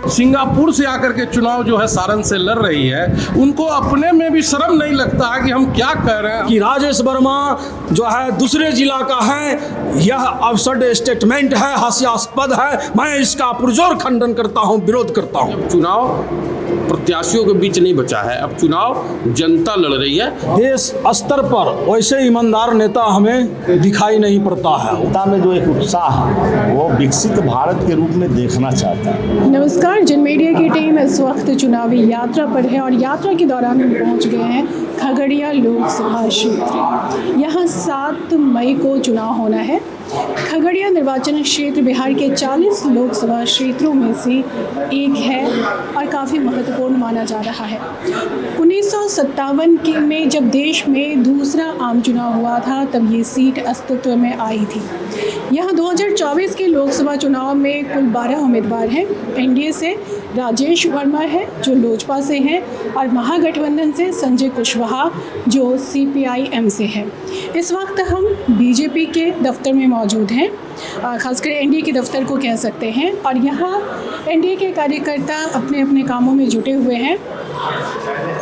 Singapore से आकर के चुनाव जो है सारण से लड़ रही है, उनको अपने में भी शर्म नहीं लगता है कि हम क्या कह रहे हैं कि राजेश वर्मा जो है दूसरे जिला का है, यह अवसर स्टेटमेंट है, हास्यास्पद है। मैं इसका पुरजोर खंडन करता हूं, विरोध करता हूं। चुनाव प्रत्याशियों के बीच नहीं बचा है, अब चुनाव जनता लड़ रही है। देश स्तर पर वैसे ईमानदार नेता हमें दिखाई नहीं पड़ता है। जनता में जो एक उत्साह है वो विकसित भारत के रूप में देखना चाहता है। नमस्कार, जिन मीडिया की टीम इस वक्त चुनावी यात्रा पर है और यात्रा के दौरान हम पहुंच गए हैं खगड़िया लोकसभा क्षेत्र। यहाँ 7 मई को चुनाव होना है। खगड़िया निर्वाचन क्षेत्र बिहार के 40 लोकसभा क्षेत्रों में से एक है और काफ़ी महत्वपूर्ण माना जा रहा है। 1957 में जब देश में दूसरा आम चुनाव हुआ था तब ये सीट अस्तित्व में आई थी। यहाँ 2024 के लोकसभा चुनाव में कुल 12 उम्मीदवार हैं। एनडीए से राजेश वर्मा है जो लोजपा से हैं और महागठबंधन से संजय कुशवाहा जो सीपीआई-एम से है। इस वक्त हम बीजेपी के दफ्तर में मौजूद हैं, खासकर एनडीए के दफ्तर को कह सकते हैं, और यहाँ एनडीए के कार्यकर्ता अपने अपने कामों में जुटे हुए हैं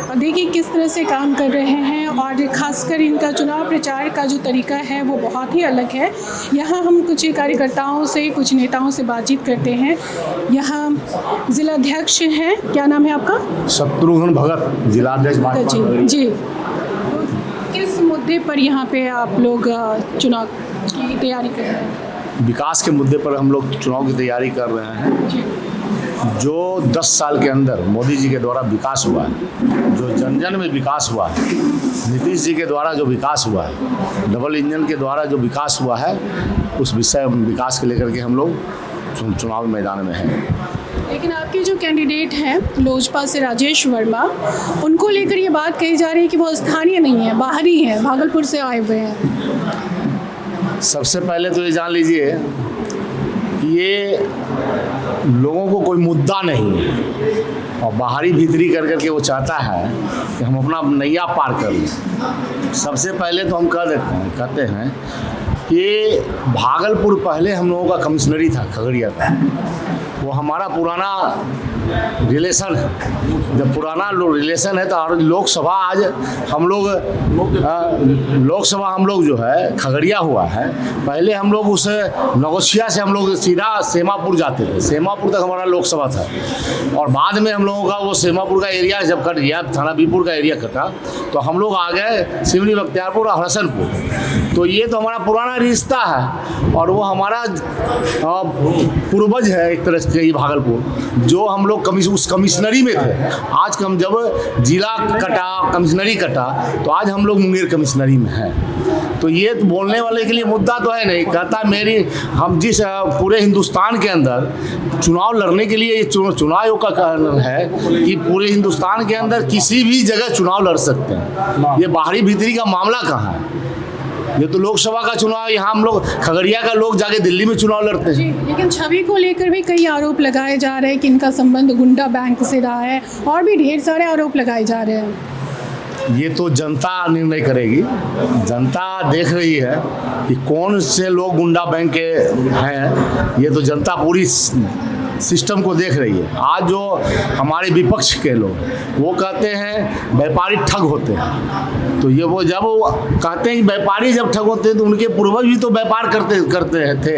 और देखिए किस तरह से काम कर रहे हैं। और ख़ासकर इनका चुनाव प्रचार का जो तरीका है वो बहुत ही अलग है। यहाँ हम कुछ कार्यकर्ताओं से, कुछ नेताओं से बातचीत करते हैं। यहाँ जिलाध्यक्ष हैं, क्या नाम है आपका? शत्रुघ्न भगत, जिलाध्यक्ष भाजपा। जी, किस मुद्दे पर यहाँ पे आप लोग चुनाव की तैयारी कर रहे हैं? विकास के मुद्दे पर हम लोग चुनाव की तैयारी कर रहे हैं। जी। जो 10 साल के अंदर मोदी जी के द्वारा विकास हुआ है, जो जन जन में विकास हुआ है, नीतीश जी के द्वारा जो विकास हुआ है, डबल इंजन के द्वारा जो विकास हुआ है, उस विषय विकास के लेकर के हम लोग चुनाव मैदान में हैं। लेकिन आपके जो कैंडिडेट हैं लोजपा से राजेश वर्मा, उनको लेकर ये बात कही जा रही है कि वो स्थानीय नहीं है, बाहरी है, भागलपुर से आए हुए हैं। सबसे पहले तो ये जान लीजिए कि ये लोगों को कोई मुद्दा नहीं है और बाहरी भीतरी कर करके वो चाहता है कि हम अपना नैया पार कर लें। सबसे पहले तो हम कहते हैं कि भागलपुर पहले हम लोगों का कमिश्नरी था खगड़िया का, वो हमारा पुराना रिलेशन है। जब पुराना रिलेशन है तो लोकसभा आज हम लोग लोकसभा हम लोग जो है खगड़िया हुआ है। पहले हम लोग उस नगोशिया से हम लोग सीधा सेमापुर जाते थे, सेमापुर तक हमारा लोकसभा था। और बाद में हम लोगों का वो सेमापुर का एरिया जब कट गया, थाना बीपुर का एरिया कटा, तो हम लोग आ गए सिमरी बख्तियारपुर और हसनपुर। तो ये तो हमारा पुराना रिश्ता है और वो हमारा पूर्वज है एक तरह से भागलपुर, जो हम लोग उस कमिश्नरी में थे। आज हम जब जिला कटा, कमिश्नरी कटा, तो आज हम लोग मुंगेर कमिश्नरी में हैं। तो ये बोलने वाले के लिए मुद्दा तो है नहीं। कहता हम जिस पूरे हिंदुस्तान के अंदर चुनाव लड़ने के लिए, ये चुनाव आयोग का कारण है कि पूरे हिंदुस्तान के अंदर किसी भी जगह चुनाव लड़ सकते हैं। ये बाहरी भीतरी का मामला कहाँ है? ये तो लोकसभा का चुनाव, यहाँ हम लोग खगड़िया का लोग जाके दिल्ली में चुनाव लड़ते हैं। लेकिन छवि को लेकर भी कई आरोप लगाए जा रहे हैं कि इनका संबंध गुंडा बैंक से रहा है और भी ढेर सारे आरोप लगाए जा रहे हैं। ये तो जनता निर्णय करेगी। जनता देख रही है कि कौन से लोग गुंडा बैंक के हैं। ये तो जनता पूरी सिस्टम को देख रही है। आज जो हमारे विपक्ष के लोग वो कहते हैं व्यापारी ठग होते हैं, तो ये वो जब वो कहते हैं कि व्यापारी जब ठग होते हैं तो उनके पूर्वज भी तो व्यापार करते थे।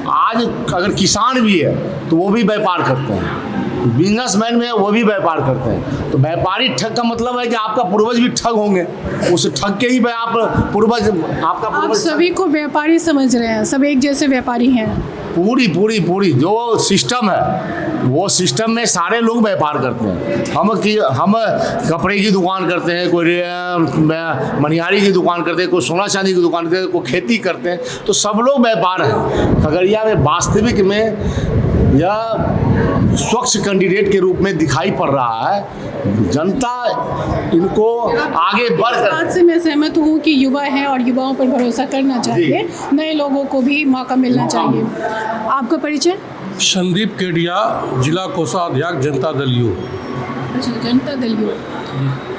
आज अगर किसान भी है तो वो भी व्यापार करते हैं, बिजनेसमैन में वो भी व्यापार करते हैं। तो व्यापारी ठग का मतलब है कि आपका पूर्वज भी ठग होंगे, उस ठग के ही आप पूर्वज, आपका आप सभी को व्यापारी समझ रहे हैं, सब एक जैसे व्यापारी हैं। पूरी जो सिस्टम है वो सिस्टम में सारे लोग व्यापार करते हैं। हम कपड़े की दुकान करते हैं, कोई मनिहारी की दुकान करते हैं, कोई सोना चांदी की दुकान करते हैं, कोई खेती करते हैं, तो सब लोग व्यापार हैं। खगड़िया में वास्तविक में यह स्वच्छ कैंडिडेट के रूप में दिखाई पड़ रहा है। जनता इनको आगे बढ़ कर, बात से मैं सहमत हूँ कि युवा है और युवाओं पर भरोसा करना चाहिए, नए लोगों को भी मौका मिलना चाहिए। आपका परिचय? संदीप केडिया, जिला कोषाध्यक्ष जनता दल यू। अच्छा, जनता दल यू।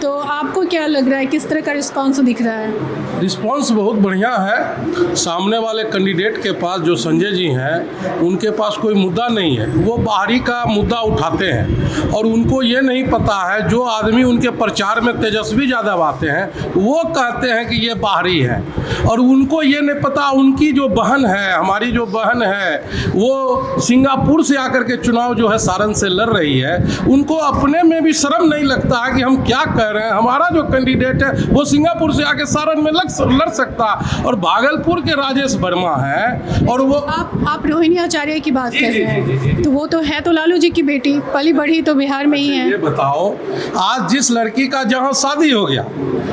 तो आपको क्या लग रहा है, किस तरह का रिस्पांस दिख रहा है? रिस्पांस बहुत बढ़िया है। सामने वाले कैंडिडेट के पास जो संजय जी हैं, उनके पास कोई मुद्दा नहीं है। वो बाहरी का मुद्दा उठाते हैं और उनको ये नहीं पता है, जो आदमी उनके प्रचार में तेजस्वी यादव आते हैं वो कहते हैं कि ये बाहरी है, और उनको ये नहीं पता उनकी जो बहन है, हमारी जो बहन है, वो सिंगापुर से आकर के चुनाव जो है सारण से लड़ रही है। उनको अपने में भी शर्म नहीं लगता है कि हम क्या कह रहे हैं। हमारा जो कैंडिडेट है वो सिंगापुर से आके सारण में लड़ सकता, और भागलपुर के राजेश वर्मा है, और वो आप रोहिणी आचार्य की बात कर रहे हैं, तो वो तो है तो लालू जी की बेटी, पली बढ़ी तो बिहार में ही है। ये बताओ, आज जिस लड़की का जहां शादी हो गया,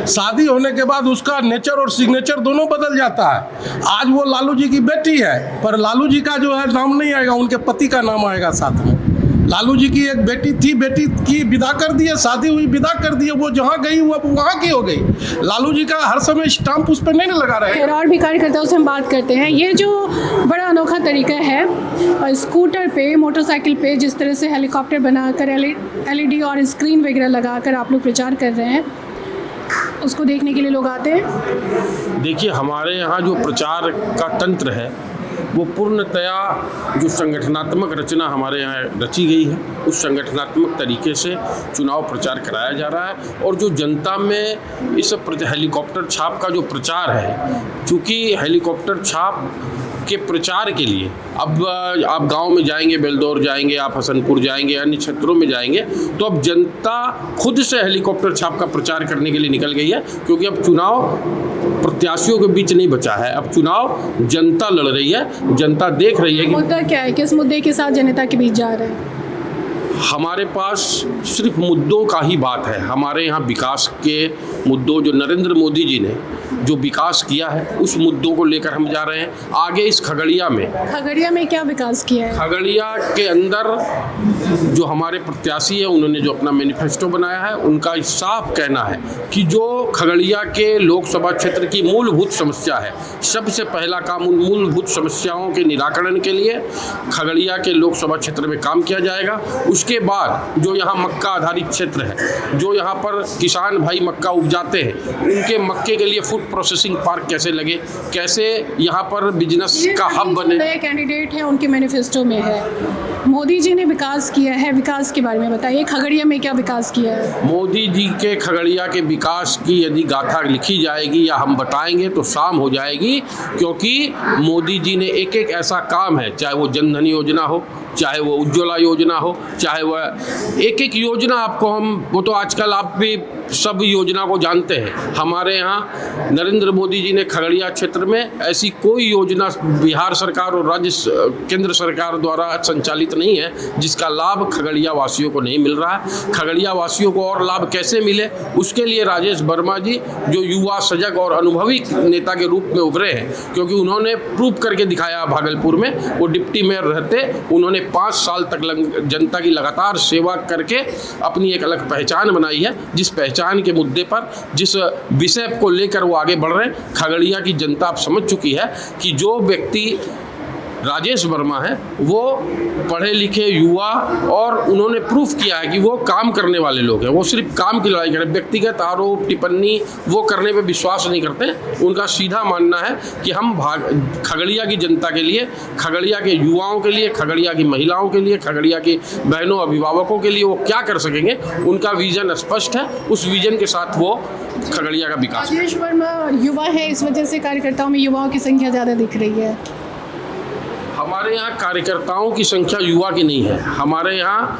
शादी होने के बाद उसका नेचर और सिग्नेचर दोनों बदल जाता है। आज वो लालू जी की बेटी है, पर लालू जी का जो है नाम नहीं आएगा, उनके पति का नाम आएगा साथ में। लालू जी की एक बेटी थी, बेटी की विदा कर दिए, शादी हुई, विदा कर दिए, वो जहाँ गई वो वहाँ की हो गई। लालू जी का हर समय स्टाम्प उस पर नहीं लगा रहे। और भी कार्यकर्ताओं से हम बात करते हैं। ये जो बड़ा अनोखा तरीका है, स्कूटर पे, मोटरसाइकिल पे जिस तरह से हेलीकॉप्टर बनाकर LED और स्क्रीन वगैरह लगाकर आप लोग प्रचार कर रहे हैं, उसको देखने के लिए लोग आते हैं। देखिए, हमारे यहाँ जो प्रचार का तंत्र है वो पूर्णतया जो संगठनात्मक रचना हमारे यहाँ रची गई है, उस संगठनात्मक तरीके से चुनाव प्रचार कराया जा रहा है। और जो जनता में इस हेलीकॉप्टर छाप का जो प्रचार है, चूँकि हेलीकॉप्टर छाप के प्रचार के लिए अब आप गांव में जाएंगे, बेलदौर जाएंगे, आप हसनपुर जाएंगे, अन्य क्षेत्रों में जाएंगे, तो अब जनता खुद से हेलीकॉप्टर छाप का प्रचार करने के लिए निकल गई है, क्योंकि अब चुनाव प्रत्याशियों के बीच नहीं बचा है, अब चुनाव जनता लड़ रही है, जनता देख रही है कि मुद्दा क्या है, किस मुद्दे के साथ जनता के बीच जा रहे हैं। हमारे पास सिर्फ मुद्दों का ही बात है। हमारे यहाँ विकास के मुद्दों, जो नरेंद्र मोदी जी ने जो विकास किया है, उस मुद्दों को लेकर हम जा रहे हैं आगे। इस खगड़िया में क्या विकास किया है? खगड़िया के अंदर जो हमारे प्रत्याशी हैं, उन्होंने जो अपना मैनिफेस्टो बनाया है, उनका साफ कहना है कि जो खगड़िया के लोकसभा क्षेत्र की मूलभूत समस्या है, सबसे पहला काम उन मूलभूत समस्याओं के निराकरण के लिए खगड़िया के लोकसभा क्षेत्र में काम किया जाएगा। उसके बाद जो यहाँ मक्का आधारित क्षेत्र है, जो यहाँ पर किसान भाई मक्का उपजाते हैं, उनके मक्के के लिए फूड प्रोसेसिंग पार्क कैसे लगे, कैसे यहाँ पर बिजनेस का हब बने। नए कैंडिडेट हैं, उनके मैनिफेस्टो में है। मोदी जी ने विकास किया है, विकास के बारे में बताइए, खगड़िया में क्या विकास किया है? मोदी जी के खगड़िया के विकास की यदि गाथा लिखी जाएगी या हम बताएंगे तो शाम हो जाएगी, क्योंकि मोदी जी ने एक एक ऐसा काम है, चाहे वो जन धन योजना हो, चाहे वो उज्ज्वला योजना हो, चाहे वह एक एक योजना आपको वो तो आजकल आप भी सब योजना को जानते हैं। हमारे यहाँ नरेंद्र मोदी जी ने खगड़िया क्षेत्र में ऐसी कोई योजना बिहार सरकार और राज्य केंद्र सरकार द्वारा संचालित नहीं है जिसका लाभ खगड़िया वासियों को नहीं मिल रहा है। खगड़िया वासियों को और लाभ कैसे मिले, उसके लिए राजेश वर्मा जी, जो युवा सजग और अनुभवी नेता के रूप में उभरे हैं, क्योंकि उन्होंने प्रूव करके दिखाया भागलपुर में। वो डिप्टी मेयर रहते, उन्होंने 5 साल तक जनता की लगातार सेवा करके अपनी एक अलग पहचान बनाई है, जिस पहचान के मुद्दे पर, जिस विषय को लेकर वो आगे बढ़ रहे हैं। खगड़िया की जनता अब समझ चुकी है कि जो व्यक्ति राजेश वर्मा है वो पढ़े लिखे युवा, और उन्होंने प्रूफ किया है कि वो काम करने वाले लोग हैं। वो सिर्फ काम की लड़ाई करें, व्यक्तिगत आरोप टिप्पणी वो करने पे विश्वास नहीं करते। उनका सीधा मानना है कि हम खगड़िया की जनता के लिए, खगड़िया के युवाओं के लिए, खगड़िया की महिलाओं के लिए, खगड़िया की बहनों अभिभावकों के लिए वो क्या कर सकेंगे, उनका विजन स्पष्ट है। उस विजन के साथ वो खगड़िया का विकास। राजेश वर्मा युवा है, इस वजह से कार्यकर्ताओं में युवाओं की संख्या ज़्यादा दिख रही है। हमारे यहाँ कार्यकर्ताओं की संख्या युवा की नहीं है। हमारे यहाँ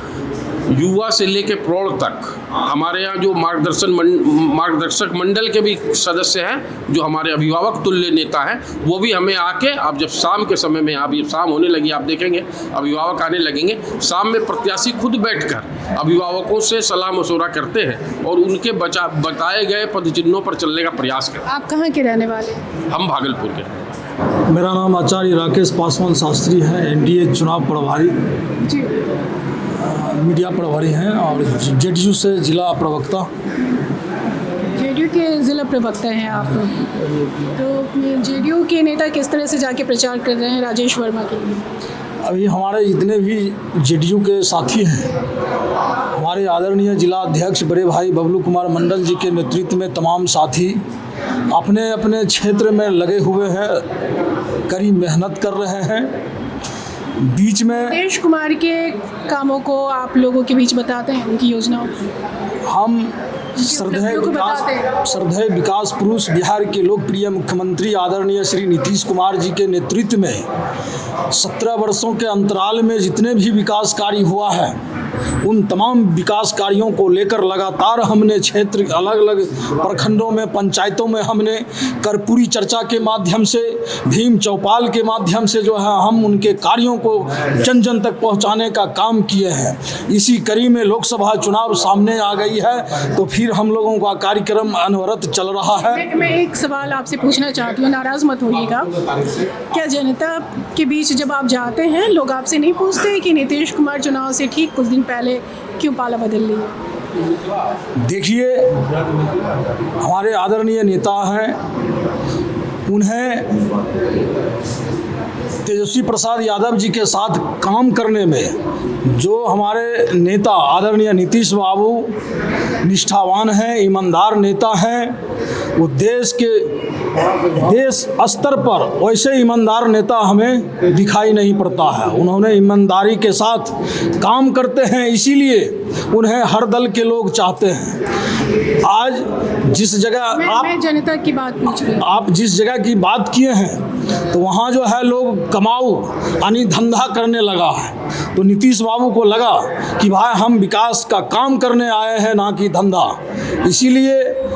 युवा से लेकर प्रौढ़ तक, हमारे यहाँ जो मार्गदर्शक मंडल के भी सदस्य हैं, जो हमारे अभिभावक तुल्य नेता हैं, वो भी हमें आके, अब जब शाम के समय में, अब ये शाम होने लगी, आप देखेंगे अभिभावक आने लगेंगे, शाम में प्रत्याशी खुद बैठकर अभिभावकों से सलाह मशवरा करते हैं और उनके बताए गए पदचिन्हों पर चलने का प्रयास करते हैं। आप कहाँ के रहने वाले? हम भागलपुर के। मेरा नाम आचार्य राकेश पासवान शास्त्री है, NDA चुनाव प्रभारी जी, मीडिया प्रभारी हैं, और JDU से जिला प्रवक्ता। JDU के ज़िला प्रवक्ता हैं आप। तो JDU के नेता किस तरह से जाके प्रचार कर रहे हैं राजेश वर्मा के लिए? अभी हमारे जितने भी जेडीयू के साथी हैं, हमारे आदरणीय जिला अध्यक्ष बड़े भाई बबलू कुमार मंडल जी के नेतृत्व में तमाम साथी अपने अपने क्षेत्र में लगे हुए हैं, कड़ी मेहनत कर रहे हैं। बीच में नीतीश कुमार के कामों को आप लोगों के बीच बताते हैं, उनकी योजनाओं को? हम उपलब्धियों को बताते हैं। श्रद्धेय विकास पुरुष बिहार के लोकप्रिय मुख्यमंत्री आदरणीय श्री नीतीश कुमार जी के नेतृत्व में 17 वर्षों के अंतराल में जितने भी विकास कार्य हुआ है, उन तमाम विकास कार्यों को लेकर लगातार हमने क्षेत्र अलग अलग प्रखंडों में, पंचायतों में हमने कर्पूरी चर्चा के माध्यम से, भीम चौपाल के माध्यम से जो है हम उनके कार्यों को जन जन तक पहुंचाने का काम किए हैं। इसी कड़ी में लोकसभा चुनाव सामने आ गई है, तो फिर हम लोगों का कार्यक्रम अनवरत चल रहा है। मैं एक सवाल आपसे पूछना चाहती हूँ, नाराज़ मत होइएगा। क्या जनता के बीच जब आप जाते हैं, लोग आपसे नहीं पूछते कि नीतीश कुमार चुनाव से ठीक कुछ दिन पहले क्यों पाला बदल लिया? देखिए, हमारे आदरणीय नेता हैं, उन्हें तेजस्वी प्रसाद यादव जी के साथ काम करने में जो हमारे नेता आदरणीय नीतीश बाबू निष्ठावान हैं, ईमानदार नेता हैं, वो देश स्तर पर वैसे ईमानदार नेता हमें दिखाई नहीं पड़ता है। उन्होंने ईमानदारी के साथ काम करते हैं, इसीलिए उन्हें हर दल के लोग चाहते हैं। आज जिस जगह मैं जनता की बात पूछ रही हूँ। आप जिस जगह की बात किए हैं, तो वहाँ जो है लोग कमाऊ यानी धंधा करने लगा है। तो नीतीश बाबू को लगा कि भाई हम विकास का काम करने आए हैं, ना कि धंधा। इसीलिए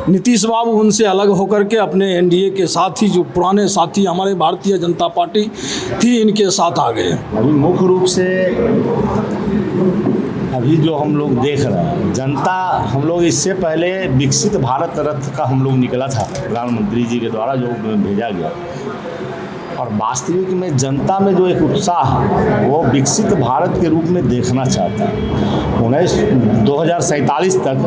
नीतीश बाबू उनसे अलग होकर के अपने एनडीए के साथी, जो पुराने साथी हमारे भारतीय जनता पार्टी थी, इनके साथ आ गए। अभी मुख्य रूप से अभी जो हम लोग देख रहे हैं, जनता, हम लोग इससे पहले विकसित भारत रथ का हम लोग निकला था प्रधानमंत्री जी के द्वारा जो भेजा गया, और वास्तविक में जनता में जो एक उत्साह है वो विकसित भारत के रूप में देखना चाहता है। 2047 तक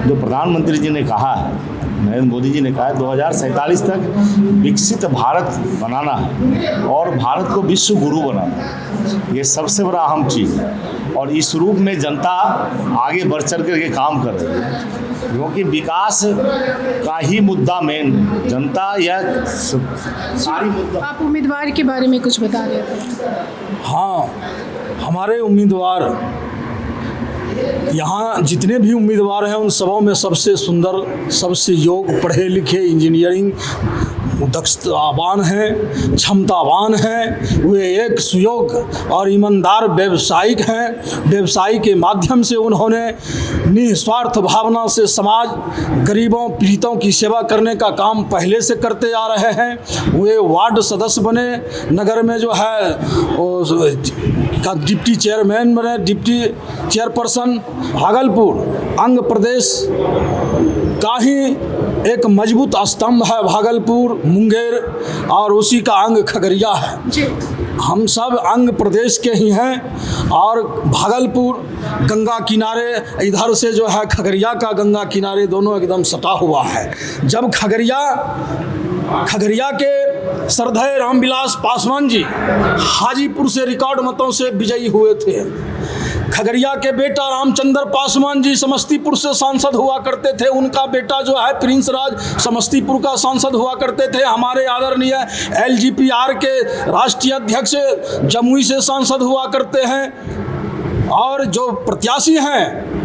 जो प्रधानमंत्री जी ने कहा है, नरेंद्र मोदी जी ने कहा है 2047 तक विकसित भारत बनाना है और भारत को विश्व गुरु बनाना है। ये सबसे बड़ा अहम चीज़ है, और इस रूप में जनता आगे बढ़ चढ़ करके काम कर रही है, क्योंकि विकास का ही मुद्दा मेन, जनता यह सारी मुद्दा। आप उम्मीदवार के बारे में कुछ बता रहे थे। हाँ, हमारे उम्मीदवार, यहाँ जितने भी उम्मीदवार हैं उन सबों में सबसे सुंदर, सबसे योग्य, पढ़े लिखे, इंजीनियरिंग दक्षतावान हैं, क्षमतावान हैं, वे एक सुयोग्य और ईमानदार व्यवसायिक हैं। व्यवसाय के माध्यम से उन्होंने निस्वार्थ भावना से समाज, गरीबों, पीड़ितों की सेवा करने का काम पहले से करते आ रहे हैं। वे वार्ड सदस्य बने, नगर में जो है का डिप्टी चेयरमैन बने, डिप्टी चेयरपर्सन। भागलपुर अंग प्रदेश का ही एक मजबूत स्तंभ है भागलपुर, मुंगेर, और उसी का अंग खगड़िया है। हम सब अंग प्रदेश के ही हैं, और भागलपुर गंगा किनारे, इधर से जो है खगड़िया का गंगा किनारे, दोनों एकदम सटा हुआ है। जब खगड़िया के श्रद्धेय रामविलास पासवान जी हाजीपुर से रिकॉर्ड मतों से विजयी हुए थे। खगड़िया के बेटा रामचंद्र पासवान जी समस्तीपुर से सांसद हुआ करते थे, उनका बेटा जो है प्रिंस राज समस्तीपुर का सांसद हुआ करते थे। हमारे आदरणीय एलजीपीआर के राष्ट्रीय अध्यक्ष जमुई से सांसद हुआ करते हैं। और जो प्रत्याशी हैं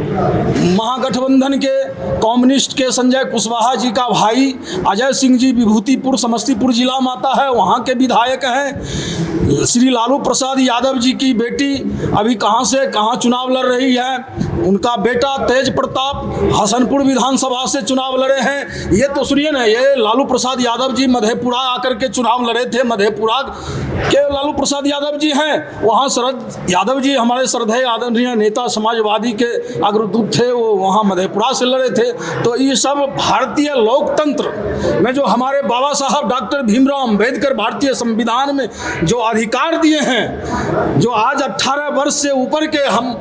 महागठबंधन के, कम्युनिस्ट के संजय कुशवाहा जी का भाई अजय सिंह जी विभूतिपुर समस्तीपुर जिला में आता है, वहाँ के विधायक हैं। श्री लालू प्रसाद यादव जी की बेटी अभी कहाँ से कहाँ चुनाव लड़ रही है, उनका बेटा तेज प्रताप हसनपुर विधानसभा से चुनाव लड़े हैं। ये तो सुनिए ना, ये लालू प्रसाद यादव जी मधेपुरा आकर के चुनाव लड़े थे। मधेपुरा के लालू प्रसाद यादव जी हैं, वहाँ शरद यादव जी हमारे श्रद्धेय आदरणीय नेता समाजवादी के अग्रदूत थे, वो वहाँ मधेपुरा से लड़े थे। तो ये सब भारतीय लोकतंत्र में जो हमारे बाबा साहब डॉक्टर भीमराव अंबेडकर भारतीय संविधान में जो अधिकार दिए हैं, जो आज 18 वर्ष से ऊपर के हम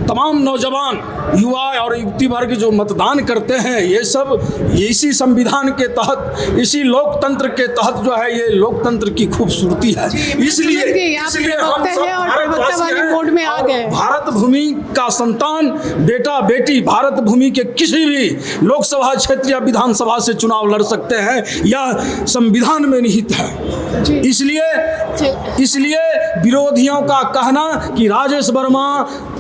तमाम नौजवान युवा और युवती वर्ग जो मतदान करते हैं, ये सब इसी संविधान के तहत, इसी लोकतंत्र के तहत जो है, ये लोकतंत्र की खूबसूरती है। इसलिए हम सब भारतवासी हैं, भारत भूमि का संतान, बेटा बेटी भारत भूमि के किसी भी लोकसभा क्षेत्र या विधानसभा से चुनाव लड़ सकते हैं, यह संविधान में निहित है। इसलिए विरोधियों का कहना कि राजेश वर्मा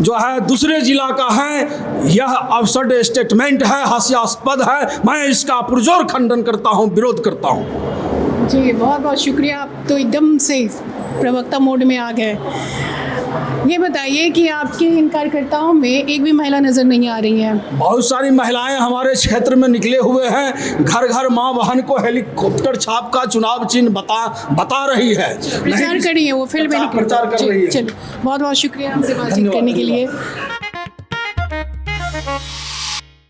जो है दूसरे जिला का है, यह अब्सर्ड स्टेटमेंट है, हास्यास्पद है। मैं इसका पुरजोर खंडन करता हूं, विरोध करता हूं। जी बहुत बहुत शुक्रिया, आप तो एकदम से प्रवक्ता मोड में आ गए। ये बताइए कि आपके इन कार्यकर्ताओं में एक भी महिला नज़र नहीं आ रही है। बहुत सारी महिलाएं हमारे क्षेत्र में निकले हुए हैं, घर घर माँ बहन को हेलीकॉप्टर छाप का चुनाव चिन्ह बता रही है, प्रचार कर रही है, वो फील्ड में प्रचार कर रही है। चलिए बहुत बहुत शुक्रिया हमसे बातचीत करने के लिए।